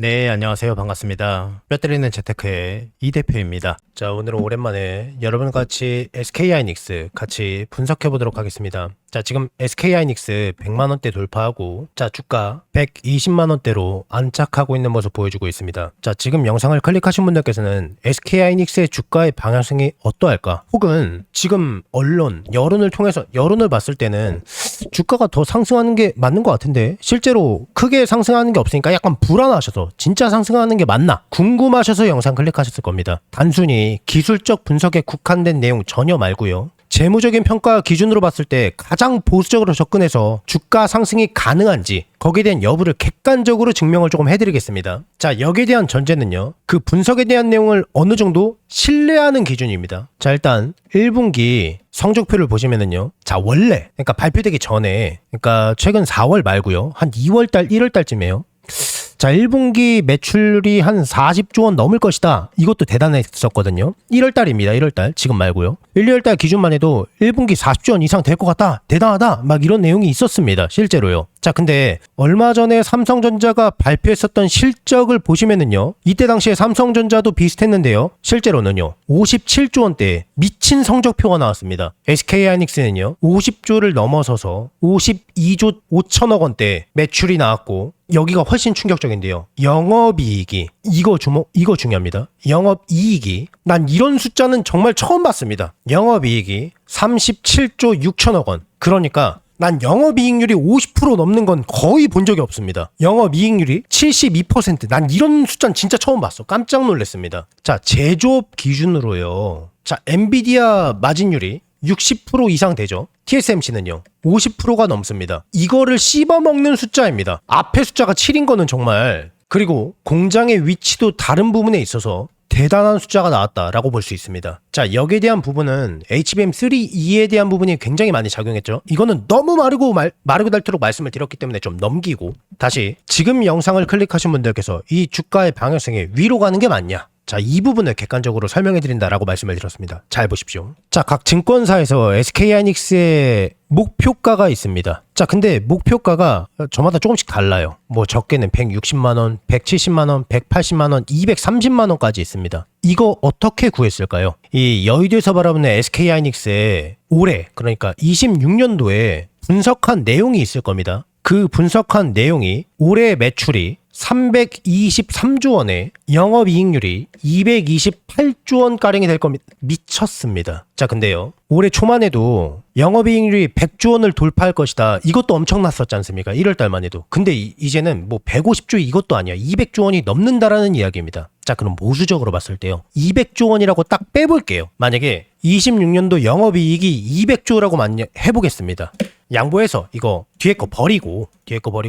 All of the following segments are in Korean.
네, 안녕하세요. 반갑습니다. 뼈 때리는 재테크의 이 대표입니다. 자, 오늘은 오랜만에 여러분 같이 SK하이닉스 같이 분석해 보도록 하겠습니다. 자, 지금 SK하이닉스 100만원대 돌파하고, 자, 주가 120만원대로 안착하고 있는 모습 보여주고 있습니다. 자, 지금 영상을 클릭하신 분들께서는 SK하이닉스의 주가의 방향성이 어떠할까? 혹은 지금 여론을 통해서, 여론을 봤을 때는 주가가 더 상승하는 게 맞는 것 같은데, 실제로 크게 상승하는 게 없으니까 약간 불안하셔서 진짜 상승하는 게 맞나? 궁금하셔서 영상 클릭하셨을 겁니다. 단순히 기술적 분석에 국한된 내용 전혀 말고요. 재무적인 평가 기준으로 봤을 때 가장 보수적으로 접근해서 주가 상승이 가능한지 거기에 대한 여부를 객관적으로 증명을 조금 해드리겠습니다. 자, 여기에 대한 전제는요. 그 분석에 대한 내용을 어느 정도 신뢰하는 기준입니다. 자, 일단 1분기 성적표를 보시면은요. 자, 원래 그러니까 발표되기 전에 그러니까 최근 4월 말고요. 한 2월달 1월달쯤에요. 자, 1분기 매출이 한 40조 원 넘을 것이다. 이것도 대단했었거든요. 1월달입니다. 1월달. 지금 말고요. 1, 2월달 기준만 해도 1분기 40조 원 이상 될 것 같다. 대단하다. 막 이런 내용이 있었습니다. 실제로요. 자, 근데 얼마 전에 삼성전자가 발표했었던 실적을 보시면은요. 이때 당시에 삼성전자도 비슷했는데요. 실제로는요. 57조 원대의 미친 성적표가 나왔습니다. SK하이닉스는요. 50조를 넘어서서 52조 5천억 원대 매출이 나왔고 여기가 훨씬 충격적인데요. 영업이익이 이거 중요합니다. 영업이익이 난 이런 숫자는 정말 처음 봤습니다. 영업이익이 37조 6천억 원. 그러니까 난 영업이익률이 50% 넘는 건 거의 본 적이 없습니다. 영업이익률이 72%. 난 이런 숫자는 진짜 처음 봤어. 깜짝 놀랐습니다. 자, 제조업 기준으로요. 자, 엔비디아 마진율이 60% 이상 되죠. TSMC는요. 50%가 넘습니다. 이거를 씹어먹는 숫자입니다. 앞에 숫자가 7인 거는 정말 그리고 공장의 위치도 다른 부분에 있어서 대단한 숫자가 나왔다라고 볼 수 있습니다. 자, 여기에 대한 부분은 HBM3E에 대한 부분이 굉장히 많이 작용했죠. 이거는 너무 마르고 닳도록 말씀을 드렸기 때문에 좀 넘기고 다시 지금 영상을 클릭하신 분들께서 이 주가의 방향성이 위로 가는 게 맞냐? 자, 이 부분을 객관적으로 설명해드린다라고 말씀을 드렸습니다. 잘 보십시오. 자, 각 증권사에서 SK하이닉스의 목표가가 있습니다. 자, 근데 목표가가 저마다 조금씩 달라요. 뭐 적게는 160만원, 170만원, 180만원, 230만원까지 있습니다. 이거 어떻게 구했을까요? 이 여의도에서 바라보는 SK하이닉스의 올해, 그러니까 26년도에 분석한 내용이 있을 겁니다. 그 분석한 내용이 올해 매출이 323조 원에 영업이익률이 228조 원가량이 될 겁니다. 미쳤습니다. 자, 근데요. 올해 초만 해도 영업이익률이 100조 원을 돌파할 것이다. 이것도 엄청났었지 않습니까? 1월 달만 해도. 근데 이제는 뭐 150조 이것도 아니야. 200조 원이 넘는다라는 이야기입니다. 자, 그럼 보수적으로 봤을 때요. 200조 원이라고 딱 빼볼게요. 만약에 26년도 영업이익이 200조라고 해보겠습니다. 양보해서 이거 뒤에 거 버리고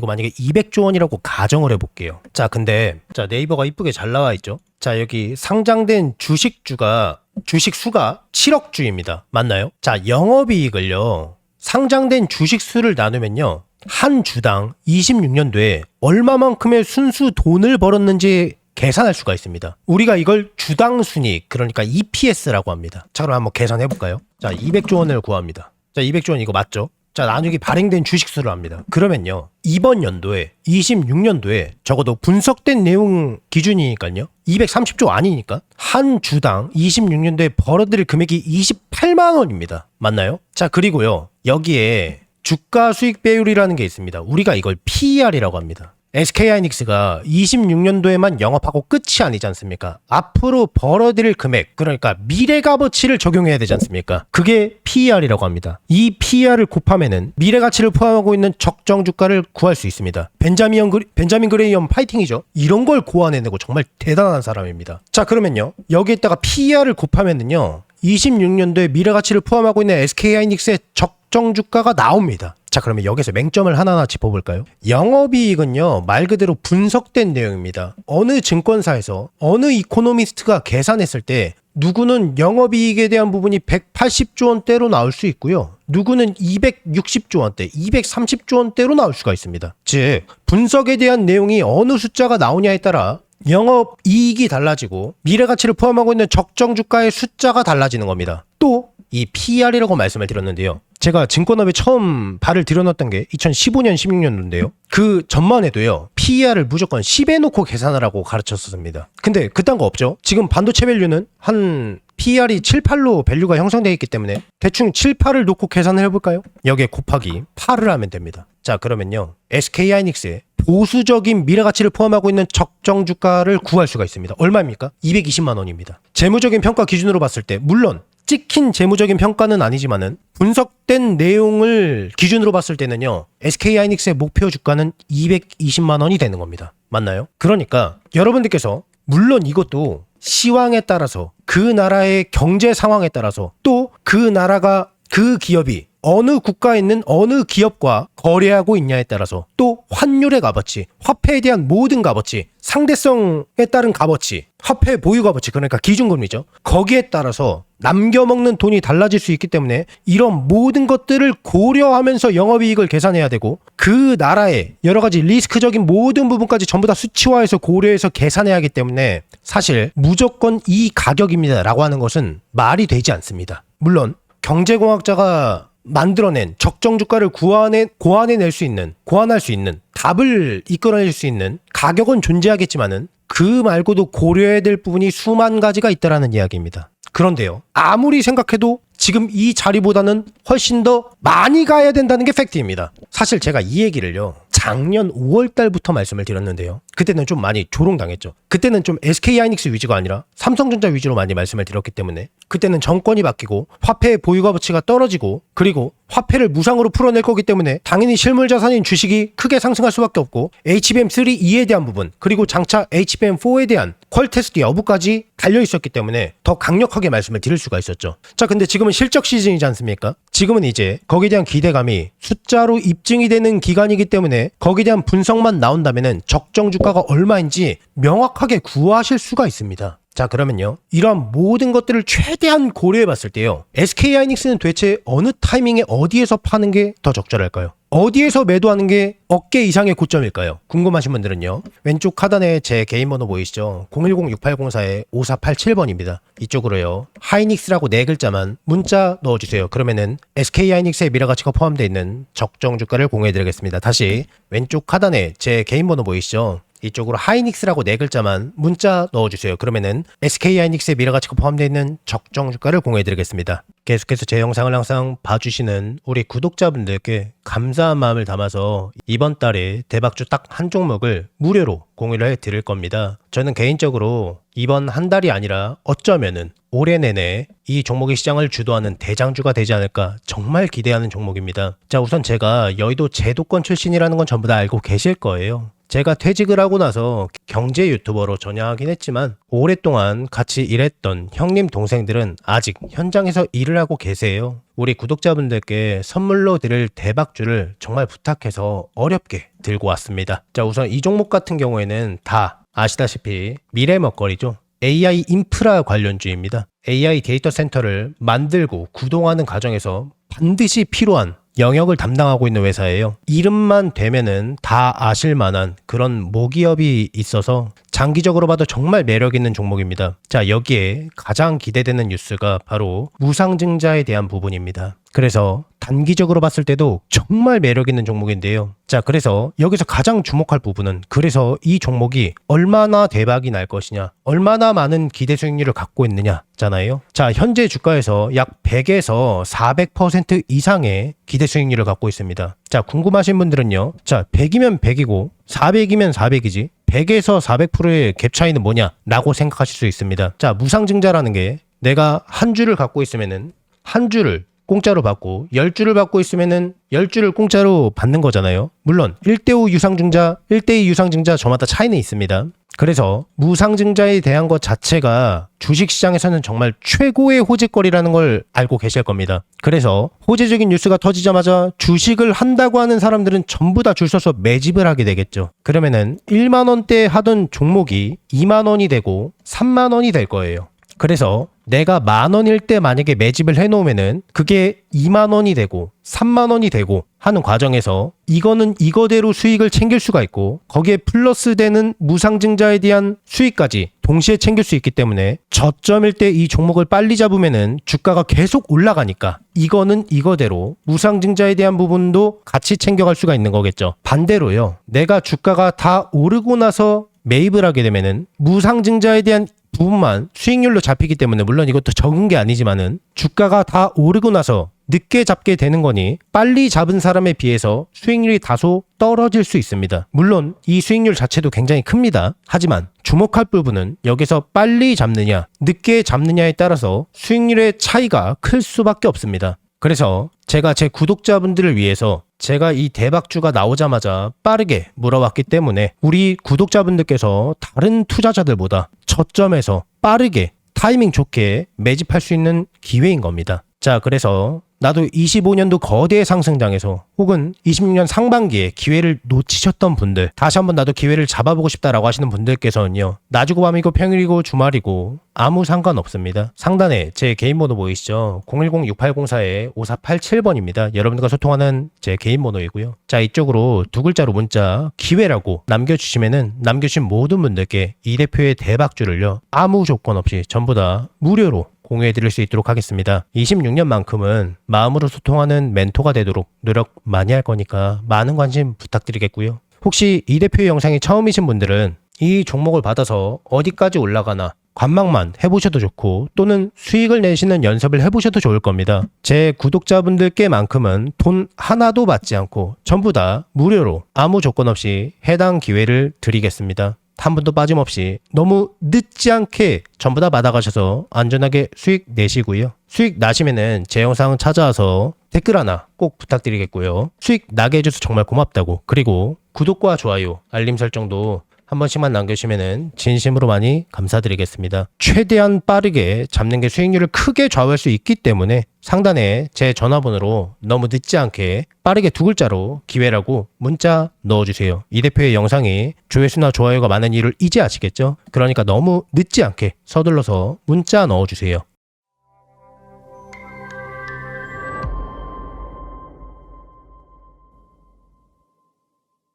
만약에 200조 원이라고 가정을 해볼게요. 자, 근데 자, 네이버가 이쁘게 잘 나와 있죠. 자, 여기 상장된 주식 수가 7억 주입니다. 맞나요? 자, 영업이익을요. 상장된 주식 수를 나누면요. 한 주당 26년도에 얼마만큼의 순수 돈을 벌었는지 계산할 수가 있습니다. 우리가 이걸 주당 순이익, 그러니까 EPS라고 합니다. 자, 그럼 한번 계산해 볼까요? 자, 200조 원을 구합니다. 자, 200조 원 이거 맞죠? 자, 나누기 발행된 주식수를 합니다. 그러면요. 이번 연도에 26년도에 적어도 분석된 내용 기준이니까요. 230조 아니니까 한 주당 26년도에 벌어들일 금액이 28만 원입니다. 맞나요? 자, 그리고요. 여기에 주가 수익 배율이라는 게 있습니다. 우리가 이걸 PER이라고 합니다. SK하이닉스가 26년도에만 영업하고 끝이 아니지 않습니까? 앞으로 벌어들일 금액, 그러니까 미래 값어치를 적용해야 되지 않습니까? 그게 PER이라고 합니다. 이 PER을 곱하면은 미래 가치를 포함하고 있는 적정 주가를 구할 수 있습니다. 벤자민 그레이엄 파이팅이죠. 이런 걸 고안해내고 정말 대단한 사람입니다. 자, 그러면요. 여기에다가 PER을 곱하면은요. 26년도에 미래 가치를 포함하고 있는 SK하이닉스의 적정 주가가 나옵니다. 자, 그러면 여기서 맹점을 하나하나 짚어볼까요? 영업이익은요, 말 그대로 분석된 내용입니다. 어느 증권사에서 어느 이코노미스트가 계산했을 때 누구는 영업이익에 대한 부분이 180조 원대로 나올 수 있고요. 누구는 260조 원대, 230조 원대로 나올 수가 있습니다. 즉, 분석에 대한 내용이 어느 숫자가 나오냐에 따라 영업이익이 달라지고 미래가치를 포함하고 있는 적정주가의 숫자가 달라지는 겁니다. 또 이 PER이라고 말씀을 드렸는데요. 제가 증권업에 처음 발을 들여놨던 게 2015년, 16년도인데요. 그 전만 해도요. PER을 무조건 10에 놓고 계산하라고 가르쳤었습니다. 근데 그딴 거 없죠. 지금 반도체 밸류는 한 PER이 7, 8로 밸류가 형성되어 있기 때문에 대충 7, 8을 놓고 계산을 해볼까요? 여기에 곱하기 8을 하면 됩니다. 자, 그러면요. SK하이닉스의 보수적인 미래가치를 포함하고 있는 적정 주가를 구할 수가 있습니다. 얼마입니까? 220만 원입니다. 재무적인 평가 기준으로 봤을 때 물론 찍힌 재무적인 평가는 아니지만은 분석된 내용을 기준으로 봤을 때는요. SK하이닉스의 목표 주가는 220만 원이 되는 겁니다. 맞나요? 그러니까 여러분들께서 물론 이것도 시황에 따라서 그 나라의 경제 상황에 따라서 또 그 나라가 그 기업이 어느 국가에 있는 어느 기업과 거래하고 있냐에 따라서 또 환율의 값어치, 화폐에 대한 모든 값어치, 상대성에 따른 값어치, 화폐 보유 값어치, 그러니까 기준금리죠. 거기에 따라서 남겨먹는 돈이 달라질 수 있기 때문에 이런 모든 것들을 고려하면서 영업이익을 계산해야 되고 그 나라의 여러 가지 리스크적인 모든 부분까지 전부 다 수치화해서 고려해서 계산해야 하기 때문에 사실 무조건 이 가격입니다라고 하는 것은 말이 되지 않습니다. 물론 경제공학자가 만들어낸 적정 주가를 고안해낼 수 있는, 고안할 수 있는 답을 이끌어낼 수 있는 가격은 존재하겠지만은 그 말고도 고려해야 될 부분이 수만 가지가 있다라는 이야기입니다. 그런데요, 아무리 생각해도 지금 이 자리보다는 훨씬 더 많이 가야 된다는 게 팩트입니다. 사실 제가 이 얘기를요, 작년 5월 달부터 말씀을 드렸는데요. 그때는 좀 많이 조롱당했죠. 그때는 좀 SK하이닉스 위주가 아니라 삼성전자 위주로 많이 말씀을 드렸기 때문에 그때는 정권이 바뀌고 화폐의 보유가 가치가 떨어지고 그리고 화폐를 무상으로 풀어낼 거기 때문에 당연히 실물 자산인 주식이 크게 상승할 수밖에 없고 HBM3 2에 대한 부분 그리고 장차 HBM4에 대한 퀄 테스트 여부까지 달려 있었기 때문에 더 강력하게 말씀을 드릴 수가 있었죠. 자, 근데 지금은 실적 시즌이지 않습니까? 지금은 이제 거기에 대한 기대감이 숫자로 입증이 되는 기간이기 때문에 거기에 대한 분석만 나온다면은 적정 주가가 얼마인지 명확하게 구하실 수가 있습니다. 자, 그러면요. 이러한 모든 것들을 최대한 고려해 봤을 때요. SK하이닉스는 도대체 어느 타이밍에 어디에서 파는 게 더 적절할까요? 어디에서 매도하는 게 어깨 이상의 고점일까요? 궁금하신 분들은요. 왼쪽 하단에 제 개인 번호 보이시죠? 010-6804-5487번입니다. 이쪽으로요. 하이닉스라고 네 글자만 문자 넣어주세요. 그러면은 SK하이닉스의 미래가치가 포함되어 있는 적정 주가를 공유해드리겠습니다. 다시 왼쪽 하단에 제 개인 번호 보이시죠? 이쪽으로 하이닉스라고 네 글자만 문자 넣어주세요. 그러면은 SK하이닉스의 미래가치가 포함되어 있는 적정 주가를 공유해드리겠습니다. 계속해서 제 영상을 항상 봐주시는 우리 구독자분들께 감사한 마음을 담아서 이번 달에 대박주 딱 한 종목을 무료로 공유를 해드릴 겁니다. 저는 개인적으로 이번 한 달이 아니라 어쩌면은 올해 내내 이 종목의 시장을 주도하는 대장주가 되지 않을까 정말 기대하는 종목입니다. 자, 우선 제가 여의도 제도권 출신이라는 건 전부 다 알고 계실 거예요. 제가 퇴직을 하고 나서 경제 유튜버로 전향하긴 했지만 오랫동안 같이 일했던 형님 동생들은 아직 현장에서 일을 하고 계세요. 우리 구독자분들께 선물로 드릴 대박주를 정말 부탁해서 어렵게 들고 왔습니다. 자, 우선 이 종목 같은 경우에는 다 아시다시피 미래 먹거리죠. AI 인프라 관련주입니다. AI 데이터 센터를 만들고 구동하는 과정에서 반드시 필요한 영역을 담당하고 있는 회사예요. 이름만 되면은 다 아실 만한 그런 모기업이 있어서 장기적으로 봐도 정말 매력 있는 종목입니다. 자, 여기에 가장 기대되는 뉴스가 바로 무상증자에 대한 부분입니다. 그래서 단기적으로 봤을 때도 정말 매력 있는 종목인데요. 자, 그래서 여기서 가장 주목할 부분은 그래서 이 종목이 얼마나 대박이 날 것이냐, 얼마나 많은 기대 수익률을 갖고 있느냐잖아요. 자, 현재 주가에서 약 100에서 400% 이상의 기대 수익률을 갖고 있습니다. 자, 궁금하신 분들은요. 자, 100이면 100이고 400이면 400이지 100에서 400%의 갭 차이는 뭐냐 라고 생각하실 수 있습니다. 자, 무상증자라는 게 내가 한 주를 갖고 있으면은 한 주를 공짜로 받고 10주를 받고 있으면은 10주를 공짜로 받는 거잖아요. 물론 1대5 유상증자, 1대2 유상증자 저마다 차이는 있습니다. 그래서 무상증자에 대한 것 자체가 주식시장에서는 정말 최고의 호재거리라는 걸 알고 계실 겁니다. 그래서 호재적인 뉴스가 터지자마자 주식을 한다고 하는 사람들은 전부 다 줄 서서 매집을 하게 되겠죠. 그러면은 1만 원대 하던 종목이 2만 원이 되고 3만 원이 될 거예요. 그래서 내가 10,000원일 때 만약에 매집을 해놓으면은 그게 20,000원이 되고 30,000원이 되고 하는 과정에서 이거는 이거대로 수익을 챙길 수가 있고 거기에 플러스 되는 무상증자에 대한 수익까지 동시에 챙길 수 있기 때문에 저점일 때 이 종목을 빨리 잡으면은 주가가 계속 올라가니까 이거는 이거대로 무상증자에 대한 부분도 같이 챙겨갈 수가 있는 거겠죠. 반대로요. 내가 주가가 다 오르고 나서 매입을 하게 되면은 무상증자에 대한 부분만 수익률로 잡히기 때문에 물론 이것도 적은 게 아니지만은 주가가 다 오르고 나서 늦게 잡게 되는 거니 빨리 잡은 사람에 비해서 수익률이 다소 떨어질 수 있습니다. 물론 이 수익률 자체도 굉장히 큽니다. 하지만 주목할 부분은 여기서 빨리 잡느냐 늦게 잡느냐에 따라서 수익률의 차이가 클 수밖에 없습니다. 그래서 제가 제 구독자분들을 위해서 제가 이 대박주가 나오자마자 빠르게 물어왔기 때문에 우리 구독자분들께서 다른 투자자들보다 저점에서 빠르게 타이밍 좋게 매집할 수 있는 기회인 겁니다. 자, 그래서 나도 25년도 거대 상승장에서 혹은 26년 상반기에 기회를 놓치셨던 분들, 다시 한번 나도 기회를 잡아보고 싶다라고 하시는 분들께서는요, 낮이고 밤이고 평일이고 주말이고 아무 상관없습니다. 상단에 제 개인 번호 보이시죠? 010-6804-5487번입니다. 여러분들과 소통하는 제 개인 번호이고요. 자, 이쪽으로 두 글자로 문자 기회라고 남겨주시면은 남겨주신 모든 분들께 이 대표의 대박주를요, 아무 조건 없이 전부 다 무료로 공유해드릴 수 있도록 하겠습니다. 26년만큼은 마음으로 소통하는 멘토가 되도록 노력 많이 할 거니까 많은 관심 부탁드리겠고요. 혹시 이 대표의 영상이 처음이신 분들은 이 종목을 받아서 어디까지 올라가나 관망만 해보셔도 좋고 또는 수익을 내시는 연습을 해보셔도 좋을 겁니다. 제 구독자분들께만큼은 돈 하나도 받지 않고 전부 다 무료로 아무 조건 없이 해당 기회를 드리겠습니다. 한 분도 빠짐없이 너무 늦지 않게 전부 다 받아가셔서 안전하게 수익 내시고요. 수익 나시면은 제 영상 찾아와서 댓글 하나 꼭 부탁드리겠고요. 수익 나게 해줘서 정말 고맙다고, 그리고 구독과 좋아요, 알림 설정도 한 번씩만 남겨주시면은 진심으로 많이 감사드리겠습니다. 최대한 빠르게 잡는 게 수익률을 크게 좌우할 수 있기 때문에 상단에 제 전화번호로 너무 늦지 않게 빠르게 두 글자로 기회라고 문자 넣어주세요. 이 대표의 영상이 조회수나 좋아요가 많은 이유를 이제 아시겠죠? 그러니까 너무 늦지 않게 서둘러서 문자 넣어주세요.